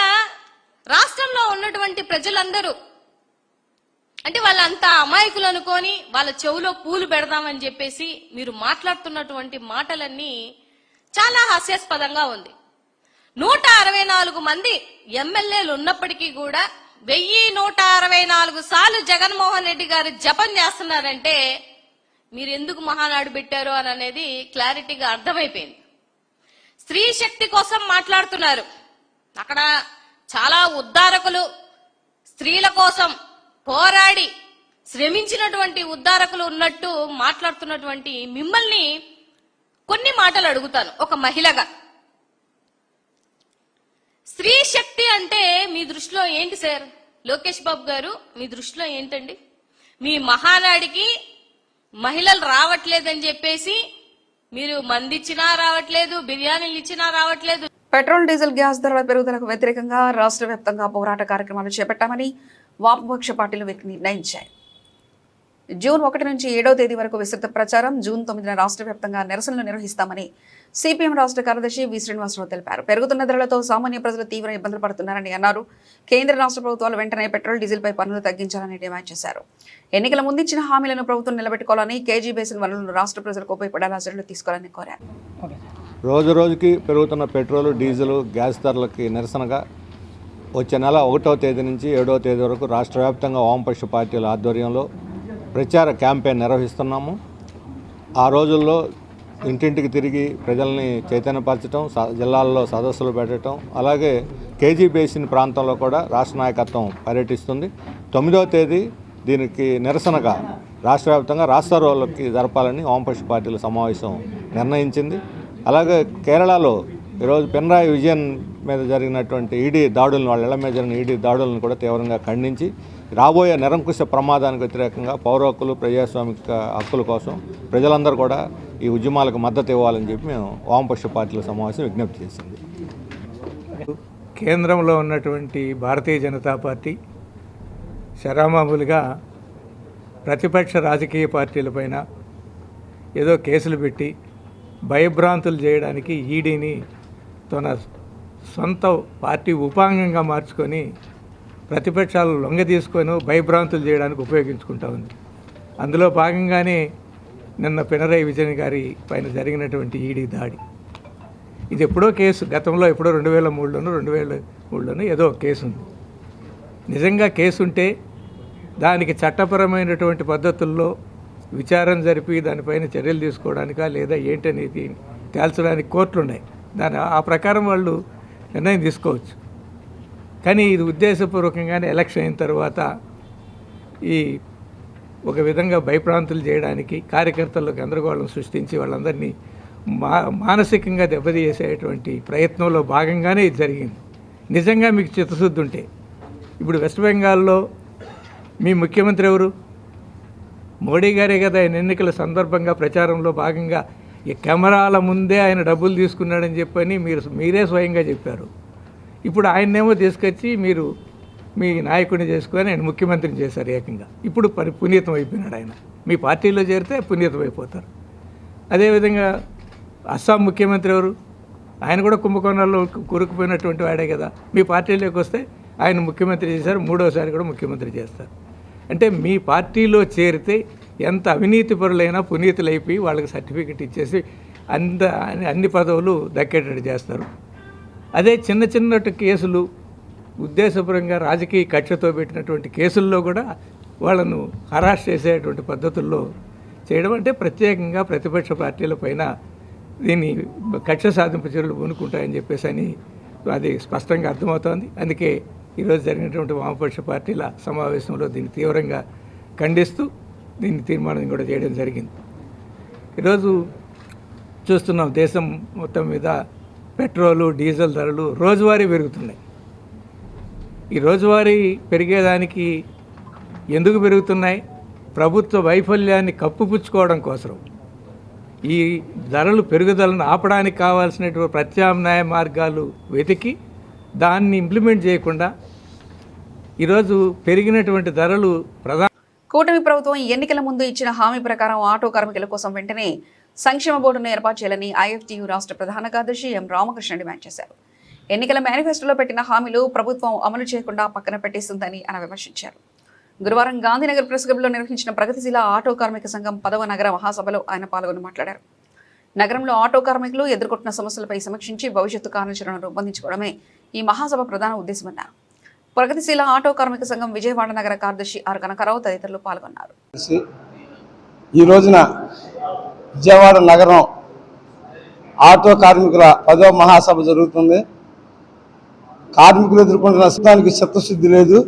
Speaker 8: రాష్ట్రంలో ఉన్నటువంటి ప్రజలందరూ అంటే వాళ్ళంతా అమాయకులు అనుకొని వాళ్ళ చెవులో పూలు పెడదామని చెప్పేసి మీరు మాట్లాడుతున్నటువంటి మాటలన్నీ చాలా హాస్యాస్పదంగా ఉంది. 164 మంది ఎమ్మెల్యేలు ఉన్నప్పటికీ కూడా 1164 సార్లు జగన్మోహన్ రెడ్డి గారు జపం చేస్తున్నారంటే మీరు ఎందుకు మహానాడు పెట్టారు అని అనేది క్లారిటీగా అర్థమైపోయింది. స్త్రీ శక్తి కోసం మాట్లాడుతున్నారు. అక్కడ చాలా ఉద్ధారకులు, స్త్రీల కోసం పోరాడి శ్రమించినటువంటి ఉద్ధారకులు ఉన్నట్టు మాట్లాడుతున్నటువంటి మిమ్మల్ని కొన్ని మాటలు అడుగుతాను ఒక మహిళగా. స్త్రీ శక్తి అంటే మీ దృష్టిలో ఏంటి సార్? లోకేష్ బాబు గారు మీ దృష్టిలో ఏంటండి? మీ మహానాడికి మహిళలు రావట్లేదని చెప్పేసి మీరు మందిచ్చినా రావట్లేదు, బిర్యానీలు ఇచ్చినా రావట్లేదు.
Speaker 1: పెట్రోల్, డీజిల్, గ్యాస్ ధరల పెరుగుదలకు వ్యతిరేకంగా రాష్ట్ర వ్యాప్తంగా పోరాట కార్యక్రమాలు చేపట్టామని వామపక్ష పార్టీలు నిర్ణయించాయి. జూన్ 1 నుంచి 7వ తేదీ వరకు విస్తృత ప్రచారం. జూన్ 9న రాష్ట్ర వ్యాప్తంగా నిరసనలు నిర్వహిస్తామని సిపిఎం రాష్ట్ర కార్యదర్శి వి శ్రీనివాసరావు తెలిపారు. పెరుగుతున్న ధరలతో సామాన్య ప్రజలు తీవ్ర ఇబ్బందులు పడుతున్నారని అన్నారు. కేంద్ర రాష్ట్ర ప్రభుత్వాలు వెంటనే పెట్రోల్, డీజిల్పై పన్నులు తగ్గించాలని డిమాండ్ చేశారు. ఎన్నికల ముందిచ్చిన హామీలను ప్రభుత్వం నిలబెట్టుకోవాలని, కేజీ బేసిన్ వనరులను రాష్ట్ర ప్రజలకు ఉపయోగపడేలా చర్యలు తీసుకోవాలని కోరారు.
Speaker 9: రోజుకి పెరుగుతున్న పెట్రోలు, డీజిల్, గ్యాస్ ధరలకి నిరసనగా వచ్చే నెల 1వ తేదీ నుంచి 7వ తేదీ వరకు రాష్ట్ర వ్యాప్తంగా వామపక్ష పార్టీల ఆధ్వర్యంలో ప్రచార క్యాంపెయిన్ నిర్వహిస్తున్నాము. ఆ రోజుల్లో ఇంటింటికి తిరిగి ప్రజల్ని చైతన్యపరచడం, జిల్లాల్లో సదస్సులు పెట్టడం, అలాగే కేజీ బేసిన్ ప్రాంతంలో కూడా రాష్ట్ర నాయకత్వం పర్యటిస్తుంది. 9వ తేదీ దీనికి నిరసనగా రాష్ట్ర వ్యాప్తంగా రాస్తారోలకి జరపాలని వామపక్ష పార్టీల సమావేశం నిర్ణయించింది. అలాగే కేరళలో ఈరోజు పినరాయి విజయన్ మీద జరిగినటువంటి ఈడీ దాడులను, వాళ్ళ ఇళ్ల మీద జరిగిన ఈడీ దాడులను కూడా తీవ్రంగా ఖండించి రాబోయే నిరంకుశ ప్రమాదానికి వ్యతిరేకంగా పౌర హక్కులు, ప్రజాస్వామిక హక్కుల కోసం ప్రజలందరూ కూడా ఈ ఉద్యమాలకు మద్దతు ఇవ్వాలని చెప్పి మేము వామపక్ష పార్టీల సమావేశం విజ్ఞప్తి చేసింది.
Speaker 10: కేంద్రంలో ఉన్నటువంటి భారతీయ జనతా పార్టీ శరామామూలుగా ప్రతిపక్ష రాజకీయ పార్టీలపైన ఏదో కేసులు పెట్టి భయభ్రాంతులు చేయడానికి ఈడీని తన సొంత పార్టీ ఉపాంగంగా మార్చుకొని ప్రతిపక్షాలు లొంగ తీసుకొని భయభ్రాంతులు చేయడానికి ఉపయోగించుకుంటా ఉంది. అందులో భాగంగానే నిన్న పినరాయి విజయన్ గారి పైన జరిగినటువంటి ఈడీ దాడి. ఇది ఎప్పుడో కేసు, గతంలో ఎప్పుడో 2003లోనూ ఏదో కేసు ఉంది. నిజంగా కేసు ఉంటే దానికి చట్టపరమైనటువంటి పద్ధతుల్లో విచారణ జరిపి దానిపైన చర్యలు తీసుకోవడానికా లేదా ఏంటనేది తేల్చడానికి కోర్టులు ఉన్నాయి. ఆ ప్రకారం వాళ్ళు నిర్ణయం తీసుకోవచ్చు. కానీ ఇది ఉద్దేశపూర్వకంగానే ఎలక్షన్ అయిన తర్వాత ఈ ఒక విధంగా భయప్రాంతులు చేయడానికి, కార్యకర్తల్లో గందరగోళం సృష్టించి వాళ్ళందరినీ మానసికంగా దెబ్బతీసేటువంటి ప్రయత్నంలో భాగంగానే ఇది జరిగింది. నిజంగా మీకు చిత్తశుద్ధి ఉంటే ఇప్పుడు వెస్ట్ బెంగాల్లో మీ ముఖ్యమంత్రి ఎవరు? మోడీ గారే కదా. ఆయన ఎన్నికల సందర్భంగా ప్రచారంలో భాగంగా ఈ కెమెరాల ముందే ఆయన డబ్బులు తీసుకున్నాడని చెప్పని మీరే స్వయంగా చెప్పారు. ఇప్పుడు ఆయన్నేమో తీసుకొచ్చి మీరు మీ నాయకుడిని చేసుకొని ఆయన ముఖ్యమంత్రిని చేశారు ఏకంగా. ఇప్పుడు పునీతం అయిపోయినాడు ఆయన. మీ పార్టీలో చేరితే పునీతం అయిపోతారు. అదేవిధంగా అస్సాం ముఖ్యమంత్రి ఎవరు? ఆయన కూడా కుంభకోణాల్లో కూరుకుపోయినటువంటి వాడే కదా. మీ పార్టీలోకి వస్తే ఆయన ముఖ్యమంత్రి చేశారు, 3వసారి కూడా ముఖ్యమంత్రి చేస్తారు. అంటే మీ పార్టీలో చేరితే ఎంత అవినీతి పరులైనా పునీతులైపోయి వాళ్ళకి సర్టిఫికెట్ ఇచ్చేసి అన్ని పదవులు దక్కేటట్టు చేస్తారు. అదే చిన్న కేసులు, ఉద్దేశపరంగా రాజకీయ కక్షతో పెట్టినటువంటి కేసుల్లో కూడా వాళ్ళను హరాస్ చేసేటువంటి పద్ధతుల్లో చేయడం అంటే ప్రత్యేకంగా ప్రతిపక్ష పార్టీల పైన దీన్ని కక్ష సాధింపు చర్యలు పూనుకుంటాయని చెప్పేసి అని అది స్పష్టంగా అర్థమవుతోంది. అందుకే ఈరోజు జరిగినటువంటి వామపక్ష పార్టీల సమావేశంలో దీన్ని తీవ్రంగా ఖండిస్తూ దీన్ని తీర్మానం కూడా చేయడం జరిగింది. ఈరోజు చూస్తున్నాం దేశం మొత్తం మీద పెట్రోలు, డీజిల్ ధరలు రోజువారీ పెరుగుతున్నాయి. ఈ రోజువారీ పెరిగేదానికి ఎందుకు పెరుగుతున్నాయి? ప్రభుత్వ వైఫల్యాన్ని కప్పుపుచ్చుకోవడం కోసం. ఈ ధరలు పెరుగుదలను ఆపడానికి కావాల్సినటువంటి ప్రత్యామ్నాయ మార్గాలు వెతికి దాన్ని ఇంప్లిమెంట్ చేయకుండా ఈరోజు పెరిగినటువంటి ధరలు
Speaker 1: కూటమి ప్రభుత్వం ఎన్నికల ముందు ఇచ్చిన హామీ ప్రకారం ఆటో కార్మికుల కోసం వెంటనే సంక్షేమ బోర్డును ఏర్పాటు చేయాలని ఐఎఫ్టీయూ రాష్ట్ర ప్రధాన కార్యదర్శి ఎం రామకృష్ణ డిమాండ్ చేశారు. ఎన్నికల మేనిఫెస్టోలో పెట్టిన హామీలు ప్రభుత్వం అమలు చేయకుండా పక్కన పెట్టేస్తుందని ఆయన విమర్శించారు. గురువారం గాంధీనగర్ ప్రెస్ క్లబ్లో నిర్వహించిన ప్రగతిశీల ఆటో కార్మిక సంఘం 10వ నగర మహాసభలో ఆయన పాల్గొని మాట్లాడారు. నగరంలో ఆటో కార్మికులు ఎదుర్కొంటున్న సమస్యలపై సమీక్షించి భవిష్యత్తు కార్యాచరణను రూపొందించుకోవడమే ఈ మహాసభ ప్రధాన ఉద్దేశమన్నారు. ప్రగతిశీల ఆటో కార్మిక సంఘం విజయవాడ నగర కార్యదర్శి ఆర్ కనకారావు తదితరులు పాల్గొన్నారు.
Speaker 11: ఈ రోజున విజయవాడ నగరం ఆటో కార్మికుల 10వ మహాసభ జరుగుతుంది. కార్మికులు ఎదుర్కొంటున్న నష్టానికి చిత్తశుద్ధి లేదు.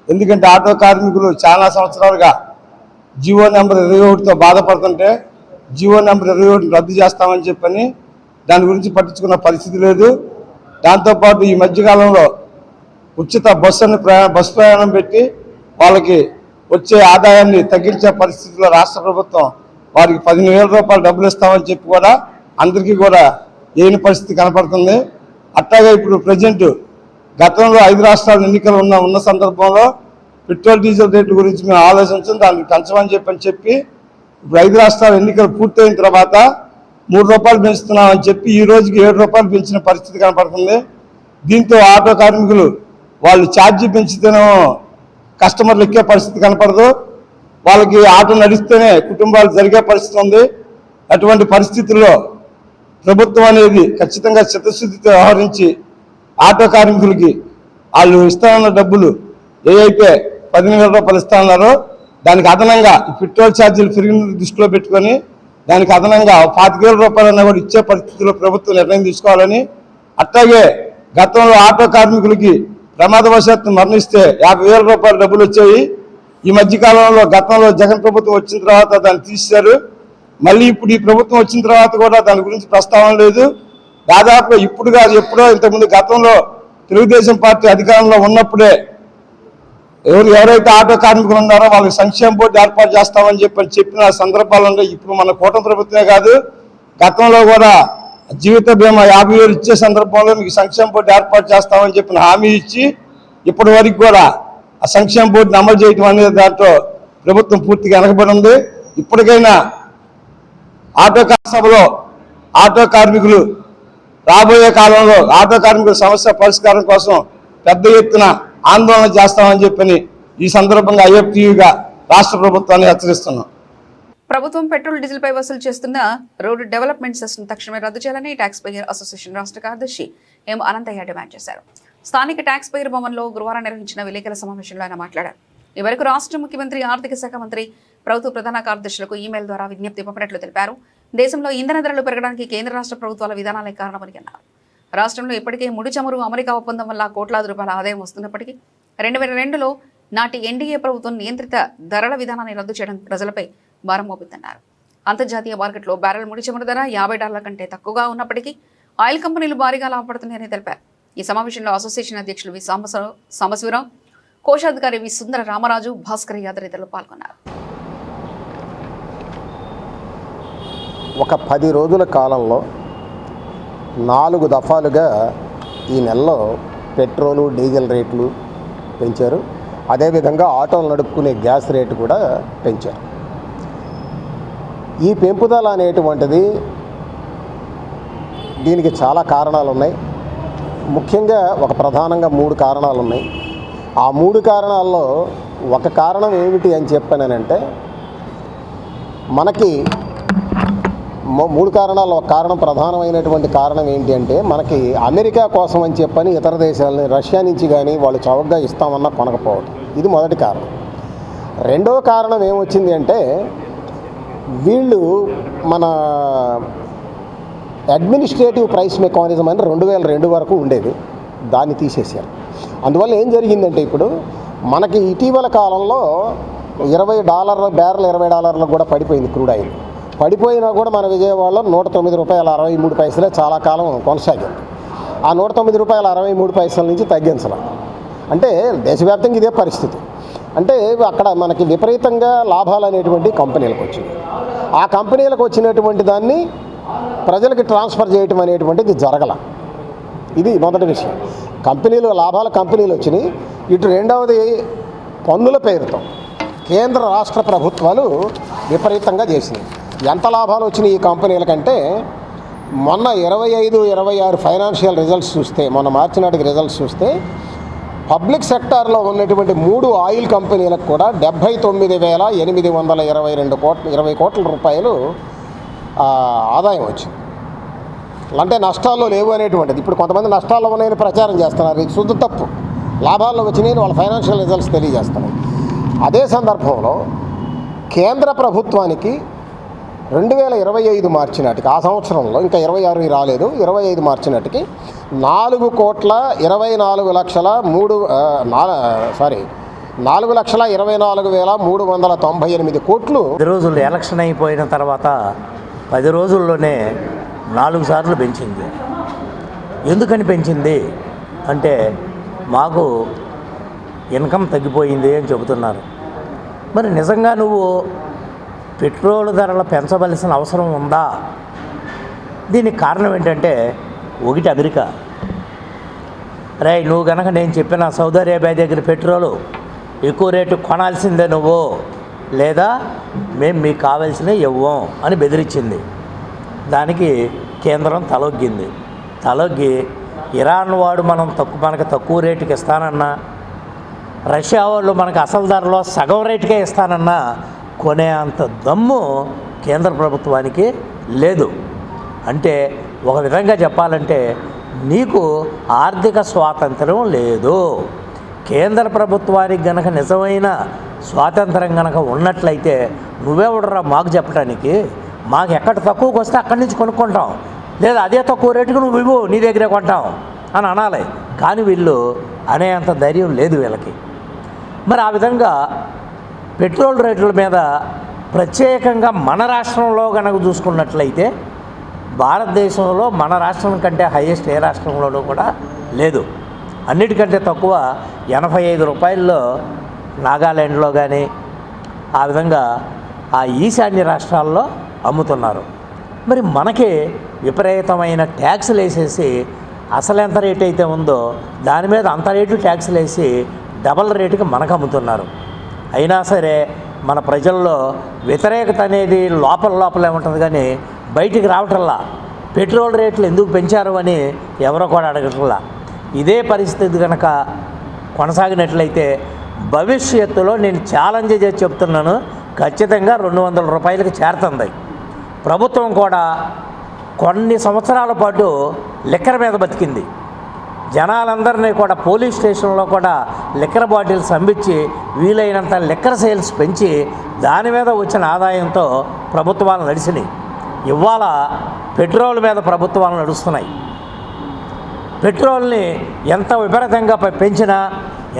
Speaker 11: ఎందుకంటే ఆటో కార్మికులు చాలా సంవత్సరాలుగా జీవో నెంబర్ 21తో బాధపడుతుంటే జీవో నెంబర్ 21 రద్దు చేస్తామని చెప్పని దాని గురించి పట్టించుకున్న పరిస్థితి లేదు. దాంతోపాటు ఈ మధ్యకాలంలో ఉచిత బస్సు ప్రయాణం పెట్టి వాళ్ళకి వచ్చే ఆదాయాన్ని తగ్గించే పరిస్థితిలో రాష్ట్ర ప్రభుత్వం వారికి 15,000 రూపాయలు డబ్బులు ఇస్తామని చెప్పి కూడా అందరికీ కూడా ఏని పరిస్థితి కనపడుతుంది. అట్లాగే ఇప్పుడు ప్రజెంట్ గతంలో 5 రాష్ట్రాల ఎన్నికలు ఉన్న సందర్భంలో పెట్రోల్ డీజిల్ రేట్ల గురించి మేము ఆలోచించాం, దాన్ని పెంచమని చెప్పి ఇప్పుడు 5 రాష్ట్రాల ఎన్నికలు పూర్తయిన తర్వాత 3 రూపాయలు పెంచుతున్నామని చెప్పి ఈ రోజుకి 7 రూపాయలు పెంచిన పరిస్థితి కనపడుతుంది. దీంతో ఆటో కార్మికులు వాళ్ళు ఛార్జీ పెంచితేనో కస్టమర్లు ఎక్కే పరిస్థితి కనపడదు, వాళ్ళకి ఆటో నడిస్తేనే కుటుంబాలు జరిగే పరిస్థితి ఉంది. అటువంటి పరిస్థితుల్లో ప్రభుత్వం అనేది ఖచ్చితంగా చిత్తశుద్ధితో వ్యవహరించి ఆటో కార్మికులకి వాళ్ళు ఇస్తానన్న డబ్బులు ఏవైతే 15,000 రూపాయలు ఇస్తానన్నారో దానికి అదనంగా పెట్రోల్ ఛార్జీలు పెరిగిన దృష్టిలో పెట్టుకొని దానికి అదనంగా 25,000 రూపాయలన్నా కూడా ఇచ్చే పరిస్థితిలో ప్రభుత్వం నిర్ణయం తీసుకోవాలని, అట్లాగే గతంలో ఆటో కార్మికులకి ప్రమాదవశాత్తు మరణిస్తే 50,000 రూపాయల డబ్బులు వచ్చాయి. ఈ మధ్యకాలంలో గతంలో జగన్ ప్రభుత్వం వచ్చిన తర్వాత దాన్ని తీశారు. మళ్ళీ ఇప్పుడు ఈ ప్రభుత్వం వచ్చిన తర్వాత కూడా దాని గురించి ప్రస్తావన లేదు. దాదాపుగా ఇప్పుడు కాదు, ఎప్పుడో ఇంతకుముందు గతంలో తెలుగుదేశం పార్టీ అధికారంలో ఉన్నప్పుడే ఎవరైతే ఆటో కార్మికులు ఉన్నారో వాళ్ళకి సంక్షేమ బోర్డు ఏర్పాటు చేస్తామని చెప్పిన సందర్భాలు ఉన్నాయి. ఇప్పుడు మన కూటమి ప్రభుత్వమే కాదు, గతంలో కూడా జీవిత బీమా 50,000 ఇచ్చే సందర్భంలో మీకు సంక్షేమ బోర్డు ఏర్పాటు చేస్తామని చెప్పిన హామీ ఇచ్చి ఇప్పటి వరకు కూడా ఆ సంక్షేమ బోర్డుని అమలు చేయడం అనేది దాంట్లో ప్రభుత్వం పూర్తిగా వెనకబడి ఉంది. ఇప్పటికైనా సభలో ఆటో కార్మికులు రాబోయే కాలంలో ఆటో కార్మికుల సమస్య పరిష్కారం కోసం పెద్ద ఎత్తున ఆందోళన చేస్తామని చెప్పని ఈ సందర్భంగా ఐఎఫ్టీయూగా రాష్ట్ర ప్రభుత్వాన్ని హెచ్చరిస్తున్నాం.
Speaker 1: ప్రభుత్వం పెట్రోల్ డీజిల్ పై వసూలు చేస్తున్న రోడ్డు డెవలప్మెంట్ సెస్ తక్షణమే రద్దు చేయాలని ట్యాక్స్ పేయర్ అసోసియేషన్ రాష్ట్ర కార్యదర్శి ఎం అనంతయ్య డిమాండ్ చేశారు. స్థానిక ట్యాక్స్ పేయర్ భవన్లో గురువారం నిర్వహించిన విలేకరుల సమావేశంలో ఆయన మాట్లాడారు. ఈ వరకు రాష్ట్ర ముఖ్యమంత్రి, ఆర్థిక శాఖ మంత్రి, ప్రభుత్వ ప్రధాన కార్యదర్శులకు ఈమెయిల్ ద్వారా విజ్ఞప్తి పంపినట్లు తెలిపారు. దేశంలో ఇంధన ధరలు పెరగడానికి కేంద్ర రాష్ట్ర ప్రభుత్వాల విధానాలే కారణమని అన్నారు. రాష్ట్రంలో ఇప్పటికే ముడి చమురు అమెరికా ఒప్పందం వల్ల కోట్లాది రూపాయల ఆదాయం వస్తున్నప్పటికీ 2002లో నాటి ఎన్డీఏ ప్రభుత్వం నియంత్రిత ధరల విధానాన్ని రద్దు చేయడం ప్రజలపై భారం మోపుతున్నారు. అంతర్జాతీయ మార్కెట్లో బ్యారెల్ ముడి చమురు ధర $50 కంటే తక్కువగా ఉన్నప్పటికీ ఆయిల్ కంపెనీలు భారీగా లాభపడుతున్నాయని తెలిపారు. ఈ సమావేశంలో అసోసియేషన్ అధ్యక్షులు వి సాంబశివరావు, కోశాధికారి వి సుందర రామరాజు, భాస్కర్ యాదవ్ ఇతరులు పాల్గొన్నారు.
Speaker 12: ఒక 10 రోజుల కాలంలో 4 దఫాలుగా ఈ నెలలో పెట్రోలు, డీజిల్ రేట్లు పెంచారు. అదేవిధంగా ఆటోలు నడుపుకునే గ్యాస్ రేటు కూడా పెంచారు. ఈ పెంపుదల అనేటువంటిది దీనికి చాలా కారణాలు ఉన్నాయి. ముఖ్యంగా ప్రధానంగా 3 కారణాలు ఉన్నాయి. ఆ 3 కారణాల్లో ఒక కారణం ఏమిటి అని చెప్పానంటే, మనకి 3 కారణాలు, ఒక కారణం, ప్రధానమైనటువంటి కారణం ఏంటి అంటే, మనకి అమెరికా కోసం అని చెప్పని ఇతర దేశాలని, రష్యా నుంచి కానీ వాళ్ళు చౌకగా ఇస్తామన్నా కొనకపోవడం, ఇది మొదటి కారణం. రెండవ కారణం ఏమొచ్చింది అంటే, వీళ్ళు మన అడ్మినిస్ట్రేటివ్ ప్రైస్ మెకానిజం అని 2002 వరకు ఉండేది, దాన్ని తీసేశారు. అందువల్ల ఏం జరిగిందంటే, ఇప్పుడు మనకి ఇటీవల కాలంలో $20 బ్యారెల్ $20 కూడా పడిపోయింది క్రూడ్ ఆయిల్. పడిపోయినా కూడా మన విజయవాడలో $109.63 చాలా కాలం కొనసాగింది. ఆ $109.63 నుంచి తగ్గించడం అంటే దేశవ్యాప్తంగా ఇదే పరిస్థితి. అంటే అక్కడ మనకి విపరీతంగా లాభాలు అనేటువంటి కంపెనీలకు వచ్చింది. ఆ కంపెనీలకు వచ్చినటువంటి దాన్ని ప్రజలకి ట్రాన్స్ఫర్ చేయటం అనేటువంటిది జరగల. ఇది మొదటి విషయం. లాభాల కంపెనీలు వచ్చినాయి. ఇటు రెండవది పన్నుల పేరుతో కేంద్ర రాష్ట్ర ప్రభుత్వాలు విపరీతంగా చేసినాయి. ఎంత లాభాలు వచ్చినాయి ఈ కంపెనీలకంటే, మొన్న 25-26 ఫైనాన్షియల్ రిజల్ట్స్ చూస్తే, మొన్న మార్చి నాటికి రిజల్ట్స్ చూస్తే, పబ్లిక్ సెక్టార్లో ఉన్నటువంటి 3 ఆయిల్ కంపెనీలకు కూడా 79,822 కోట్ల రూపాయలు ఆదాయం వచ్చింది. అంటే నష్టాల్లో లేవు అనేటువంటిది. ఇప్పుడు కొంతమంది నష్టాల్లో ఉన్నాయని ప్రచారం చేస్తున్నారు, ఇది శుద్ధ తప్పు. లాభాల్లో వచ్చినాయని వాళ్ళ ఫైనాన్షియల్ రిజల్ట్స్ తెలియజేస్తున్నాయి. అదే సందర్భంలో కేంద్ర ప్రభుత్వానికి 2025 మార్చి నాటికి, ఆ సంవత్సరంలో ఇంకా 26 రాలేదు, 25 మార్చి నాటికి 4,24,398 కోట్లు.
Speaker 13: 10 రోజులు ఎలక్షన్ అయిపోయిన తర్వాత 10 రోజుల్లోనే 4 సార్లు పెంచింది. ఎందుకని పెంచింది అంటే, మాకు ఇన్కమ్ తగ్గిపోయింది అని చెబుతున్నారు. మరి నిజంగా నువ్వు పెట్రోల్ ధరలు పెంచవలసిన అవసరం ఉందా? దీనికి కారణం ఏంటంటే, ఒకటి అమెరికా. నువ్వు కనుక నేను చెప్పిన సౌదీ అరేబియా దగ్గర పెట్రోలు ఎక్కువ రేటు కొనాల్సిందే నువ్వు, లేదా మేము మీకు కావాల్సినవి ఇవ్వం అని బెదిరించింది. దానికి కేంద్రం తలొగ్గి ఇరాన్ వాడు మనకు తక్కువ రేటుకి ఇస్తానన్నా, రష్యా వాళ్ళు మనకు అసలు ధరలో సగం రేటుకే ఇస్తానన్నా కొనే అంత దమ్ము కేంద్ర ప్రభుత్వానికి లేదు. అంటే ఒక విధంగా చెప్పాలంటే నీకు ఆర్థిక స్వాతంత్రం లేదు. కేంద్ర ప్రభుత్వానికి గనక నిజమైన స్వాతంత్రం గనక ఉన్నట్లయితే నువ్వెవడరా మాకు చెప్పడానికి? మాకు ఎక్కడ తక్కువకి వస్తే అక్కడి నుంచి కొనుక్కుంటాం, లేదా అదే తక్కువ రేటుకు నువ్వు ఇవ్వు, నీ దగ్గరే కొంటాం అని అనాలి. కానీ వీళ్ళు అనేంత ధైర్యం లేదు వీళ్ళకి. మరి ఆ విధంగా పెట్రోల్ రేట్ల మీద ప్రత్యేకంగా మన రాష్ట్రంలో కనుక చూసుకున్నట్లయితే భారతదేశంలో మన రాష్ట్రం కంటే హైయెస్ట్ ఏ రాష్ట్రంలోనూ కూడా లేదు. అన్నిటికంటే తక్కువ 85 రూపాయల్లో నాగాల్యాండ్లో కానీ ఆ విధంగా ఆ ఈశాన్య రాష్ట్రాల్లో అమ్ముతున్నారు. మరి మనకి విపరీతమైన ట్యాక్సులు వేసేసి అసలు ఎంత రేటు అయితే ఉందో దాని మీద అంత రేటు ట్యాక్సులు వేసి డబల్ రేటుకి మనకు అమ్ముతున్నారు. అయినా సరే మన ప్రజల్లో వ్యతిరేకత అనేది లోపలే ఉంటుంది, కానీ బయటికి రావటంలా. పెట్రోల్ రేట్లు ఎందుకు పెంచారు అని ఎవరో కూడా అడగటంలా. ఇదే పరిస్థితి కనుక కొనసాగినట్లయితే భవిష్యత్తులో నేను ఛాలెంజ్ చేసి చెప్తున్నాను, ఖచ్చితంగా 200 రూపాయలకి చేరుతుంది. ప్రభుత్వం కూడా కొన్ని సంవత్సరాల పాటు లిక్కర్ మీద బతికింది. జనాలందరినీ కూడా పోలీస్ స్టేషన్లో కూడా లిక్కర్ బాటిల్స్ అమ్మించి వీలైనంత లిక్కర్ సేల్స్ పెంచి దాని మీద వచ్చిన ఆదాయంతో ప్రభుత్వాలు నడిచినాయి. ఇవాళ పెట్రోల్ మీద ప్రభుత్వాలు నడుస్తున్నాయి. పెట్రోల్ని ఎంత విపరీతంగా పెంచినా,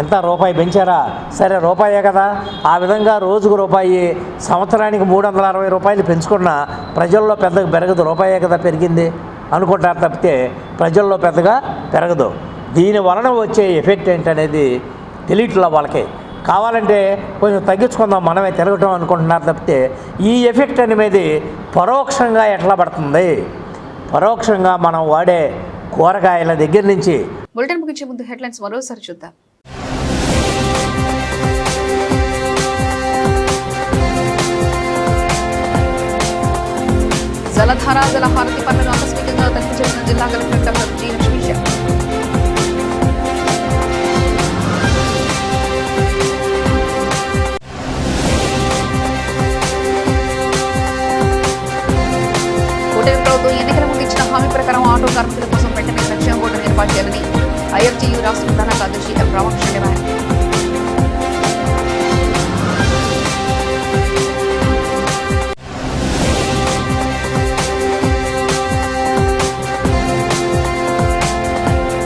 Speaker 13: ఎంత రూపాయి పెంచారా? సరే రూపాయే కదా, ఆ విధంగా రోజుకు రూపాయి, సంవత్సరానికి 360 రూపాయలు పెంచుకున్నా ప్రజల్లో పెద్దగా పెరగదు. రూపాయే కదా పెరిగింది అనుకుంటారు తప్పితే ప్రజల్లో పెద్దగా పెరగదు. దీని వలన వచ్చే ఎఫెక్ట్ ఏంటనేది తెలియట్లా వాళ్ళకి. కావాలంటే కొంచెం తగ్గించుకుందాం మనమే తిరగటం అనుకుంటున్నారు తప్పితే ఈ ఎఫెక్ట్ అనేది పరోక్షంగా ఎట్లా పడుతుంది? పరోక్షంగా మనం వాడే కూరగాయల దగ్గర నుంచి.
Speaker 1: బులెటిన్ ముగించే ముందు హెడ్లైన్స్ మరోసారి చూద్దాం. జలధార జలహారతి పనులను ఆకస్మికంగా తనిఖీ చేసిన జిల్లా కలెక్టర్ డాక్టర్ జి లక్ష్మీశ. కూటమి ప్రభుత్వం ఎన్నికల ముందు ఇచ్చిన హామీ ప్రకారం ఆటో కార్మికుల కోసం వెంటనే సంక్షేమ బోర్డు ఏర్పాటు చేయాలని ఐఎఫ్టీయూ రాష్ట్ర ప్రధాన కార్యదర్శి ఎం రామకృష్ణ డిమాండ్.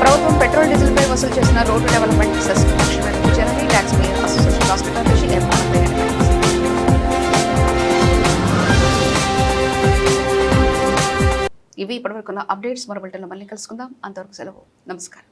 Speaker 1: ప్రభుత్వం పెట్రోల్ డీజిల్ పై వసూలు చేసిన రోడ్డు డెవలప్మెంట్ సెస్ తక్షణమే రద్దు చేయాలని ట్యాక్స్ పేయర్ అసోసియేషన్ రాష్ట్ర కార్యదర్శి ఎం ఆనందయ్య డిమాండ్. ఇవి ఇప్పటివరకున్న అప్డేట్స్. మరో బులెటిన్లో మళ్ళీ కలుసుకుందాం. అంతవరకు సెలవు. నమస్కారం.